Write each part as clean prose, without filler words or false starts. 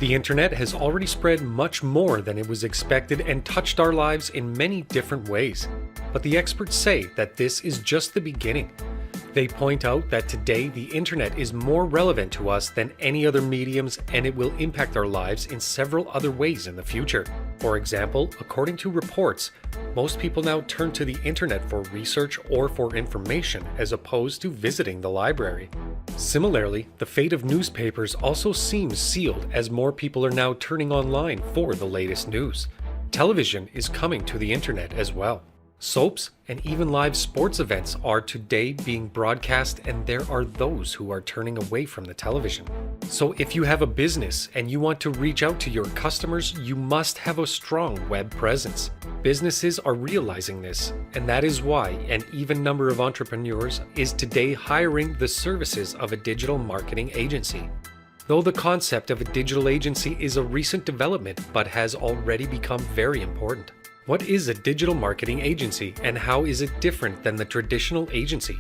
The internet has already spread much more than it was expected and touched our lives in many different ways. But the experts say that this is just the beginning. They point out that today the internet is more relevant to us than any other mediums, and it will impact our lives in several other ways in the future. For example, according to reports, most people now turn to the internet for research or for information as opposed to visiting the library. Similarly, the fate of newspapers also seems sealed as more people are now turning online for the latest news. Television is coming to the internet as well. Soaps and even live sports events are today being broadcast, and there are those who are turning away from the television. So if you have a business and you want to reach out to your customers, you must have a strong web presence. Businesses are realizing this, and that is why an even number of entrepreneurs is today hiring the services of a digital marketing agency. Though the concept of a digital agency is a recent development but has already become very important. What is a digital marketing agency, and how is it different than the traditional agency?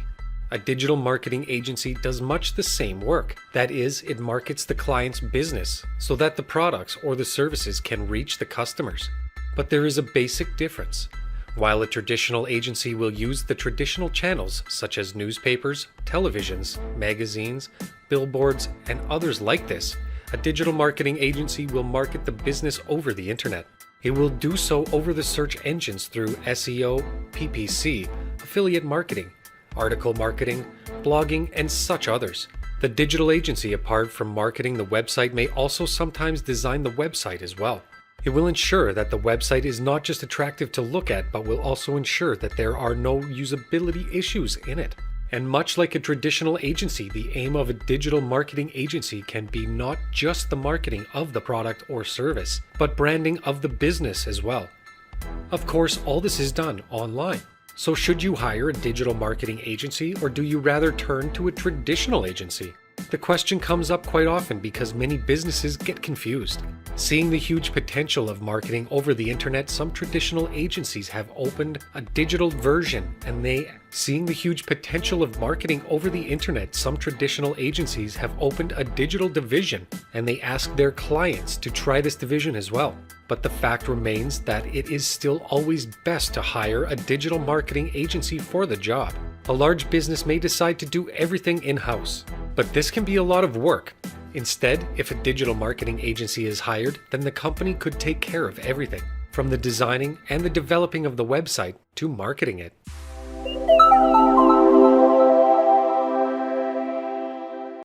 A digital marketing agency does much the same work. That is, it markets the client's business so that the products or the services can reach the customers. But there is a basic difference. While a traditional agency will use the traditional channels such as newspapers, televisions, magazines, billboards, and others like this, a digital marketing agency will market the business over the internet. It will do so over the search engines through SEO, PPC, affiliate marketing, article marketing, blogging, and such others. The digital agency, apart from marketing the website, may also sometimes design the website as well. It will ensure that the website is not just attractive to look at, but will also ensure that there are no usability issues in it. And much like a traditional agency, the aim of a digital marketing agency can be not just the marketing of the product or service, but branding of the business as well. Of course, all this is done online. So should you hire a digital marketing agency, or do you rather turn to a traditional agency? The question comes up quite often because many businesses get confused. Seeing the huge potential of marketing over the internet, some traditional agencies have opened a digital version, Seeing the huge potential of marketing over the internet, some traditional agencies have opened a digital division, and they ask their clients to try this division as well. But the fact remains that it is still always best to hire a digital marketing agency for the job. A large business may decide to do everything in-house, but this can be a lot of work. Instead, if a digital marketing agency is hired, then the company could take care of everything, from the designing and the developing of the website to marketing it.